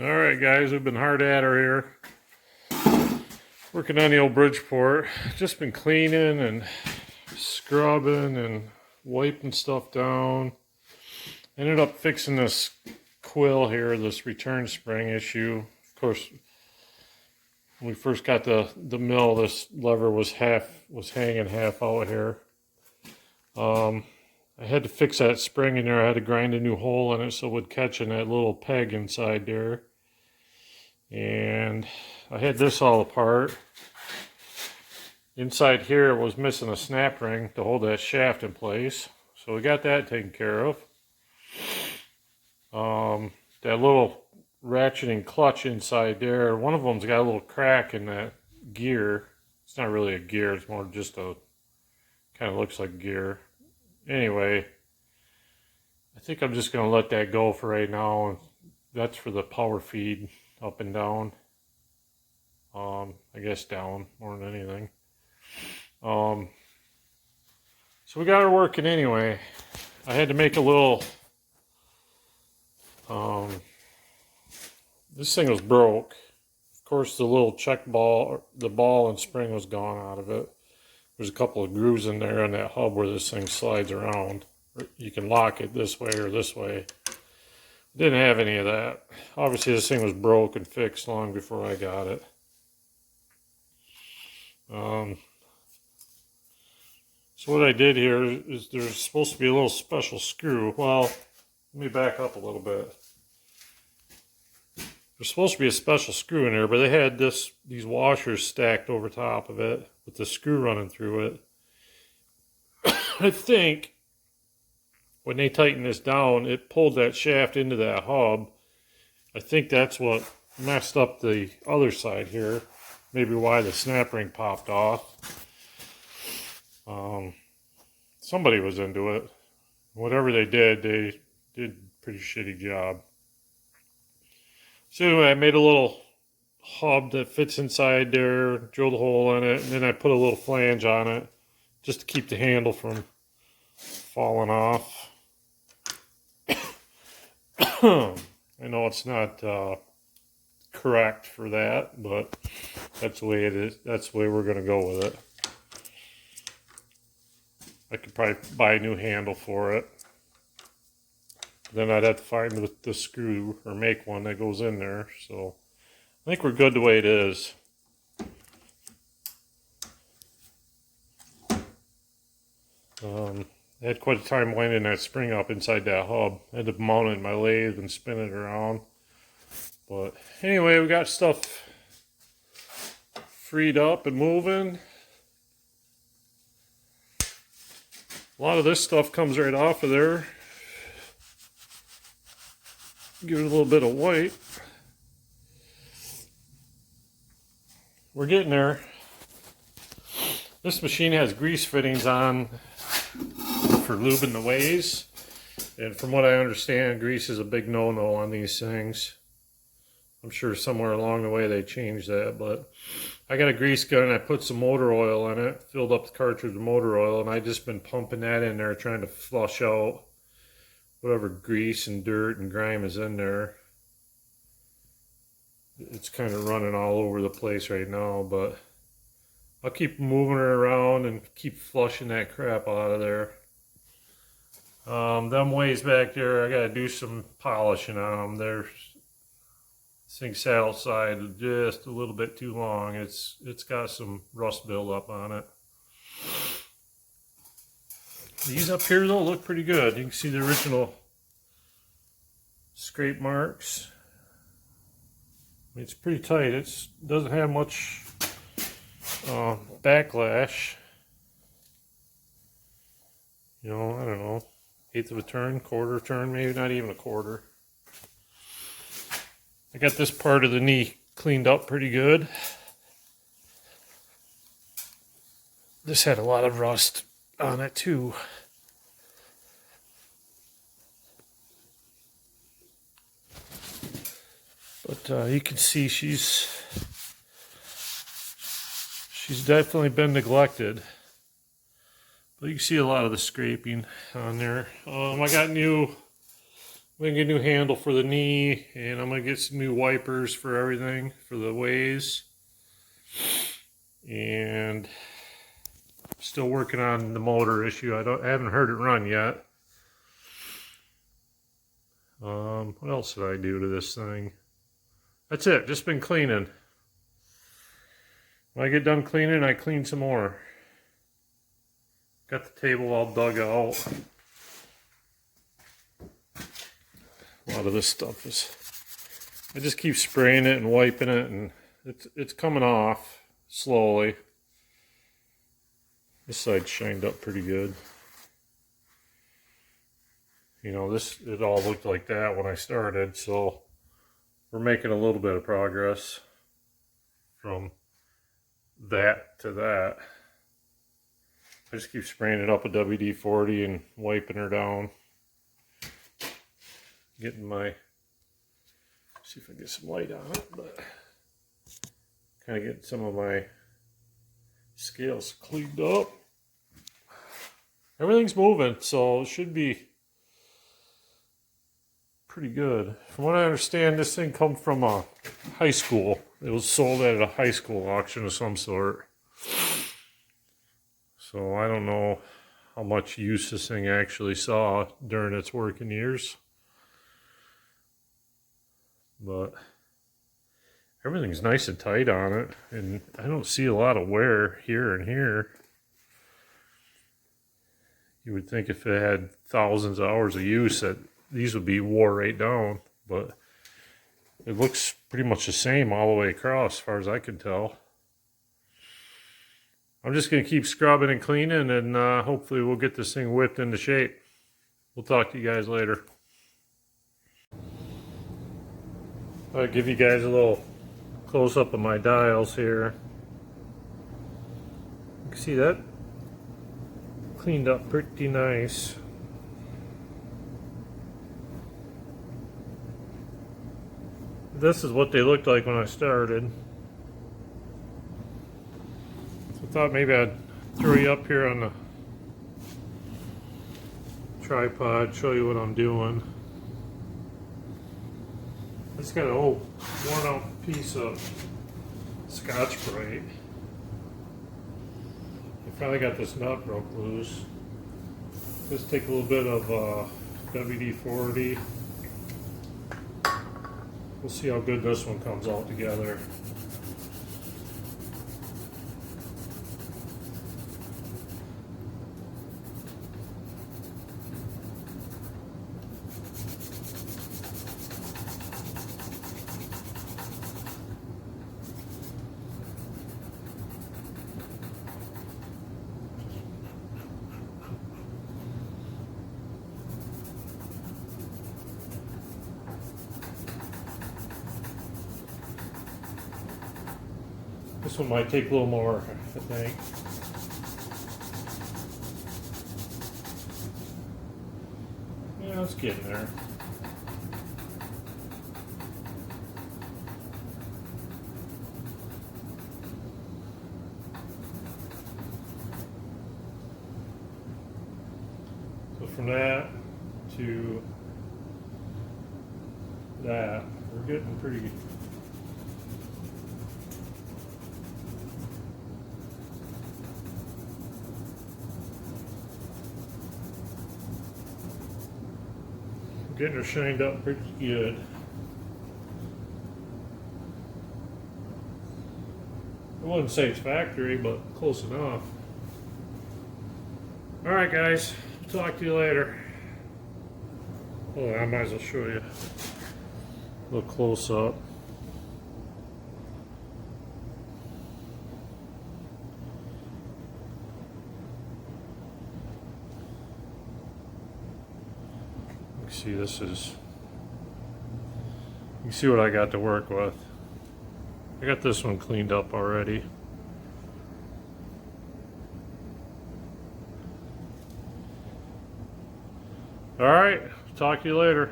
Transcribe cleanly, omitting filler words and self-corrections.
Alright guys, we've been hard at her here. Working on the old Bridgeport. Just been cleaning and scrubbing and wiping stuff down. Ended up fixing this quill here, this return spring issue. Of course, when we first got the mill, this lever was hanging half out here. I had to fix that spring in there. I had to grind a new hole in it so it would catch in that little peg inside there. And I had this all apart. Inside here was missing a snap ring to hold that shaft in place. So we got that taken care of. That little ratcheting clutch inside there, one of them's got a little crack in that gear. It's not really a gear, it's more just a, kind of looks like gear. Anyway, I think I'm just going to let that go for right now. That's for the power feed, up and down. I guess down more than anything. So we got her working anyway. I had to make a little, this thing was broke. Of course the little check ball, the ball and spring was gone out of it. There's a couple of grooves in there on that hub where this thing slides around. You can lock it this way or this way. Didn't have any of that. Obviously this thing was broke and fixed long before I got it. So what I did here is there's supposed to be a little special screw. Well, let me back up a little bit. There's supposed to be a special screw in there, but they had these washers stacked over top of it with the screw running through it. I think when they tightened this down, it pulled that shaft into that hub. I think that's what messed up the other side here. Maybe why the snap ring popped off. Somebody was into it. Whatever they did a pretty shitty job. So anyway, I made a little hub that fits inside there, drilled a hole in it, and then I put a little flange on it just to keep the handle from falling off. I know it's not correct for that, but that's the way it is. That's the way we're going to go with it. I could probably buy a new handle for it. Then I'd have to find the screw or make one that goes in there. So I think we're good the way it is. I had quite a time winding that spring up inside that hub. I had to mount it in my lathe and spin it around. But anyway, we got stuff freed up and moving. A lot of this stuff comes right off of there. Give it a little bit of white. We're getting there. This machine has grease fittings on for lubing the ways. And from what I understand, grease is a big no-no on these things. I'm sure somewhere along the way they changed that, but I got a grease gun. I put some motor oil in it, filled up the cartridge with motor oil, and I just been pumping that in there trying to flush out whatever grease and dirt and grime is in there. It's kind of running all over the place right now, but I'll keep moving her around and keep flushing that crap out of there. Them ways back there, I gotta do some polishing on them. This thing sat outside just a little bit too long. It's got some rust buildup on it. These up here though look pretty good. You can see the original scrape marks. It's pretty tight. It doesn't have much backlash. You know, I don't know, 1/8 of a turn, 1/4 turn, maybe not even a 1/4. I got this part of the knee cleaned up pretty good. This had a lot of rust on it too. But you can see she's definitely been neglected. But you can see a lot of the scraping on there. I got new I'm gonna get a new handle for the knee, and I'm gonna get some new wipers for everything for the ways. And still working on the motor issue. I haven't heard it run yet. What else did I do to this thing? That's it. Just been cleaning. When I get done cleaning, I clean some more. Got the table all dug out. A lot of this stuff is, I just keep spraying it and wiping it, and it's coming off slowly. This side shined up pretty good. You know, it all looked like that when I started, so we're making a little bit of progress from that to that. I just keep spraying it up with WD-40 and wiping her down. Getting my, see if I get some light on it, but kind of getting some of my scales cleaned up. Everything's moving, so it should be pretty good. From what I understand, this thing comes from a high school. It was sold at a high school auction of some sort. So I don't know how much use this thing actually saw during its working years. But everything's nice and tight on it, and I don't see a lot of wear here and here. You would think if it had thousands of hours of use that these would be wore right down, but it looks pretty much the same all the way across as far as I can tell. I'm just going to keep scrubbing and cleaning, and hopefully we'll get this thing whipped into shape. We'll talk to you guys later. I'll give you guys a little close-up of my dials here. You can see that cleaned up pretty nice. This is what they looked like when I started. So I thought maybe I'd throw you up here on the tripod, show you what I'm doing. I just got an old worn out piece of Scotch-Brite. I finally got this nut broke loose. Just take a little bit of WD-40. We'll see how good this one comes out together. This one might take a little more, I think. Yeah, it's getting there. So from that to that, we're getting pretty good. Getting her shined up pretty good. I wouldn't say it's factory, but close enough. Alright guys, talk to you later. Oh, I might as well show you a little close up. See, this is, you can see what I got to work with. I got this one cleaned up already. All right, talk to you later.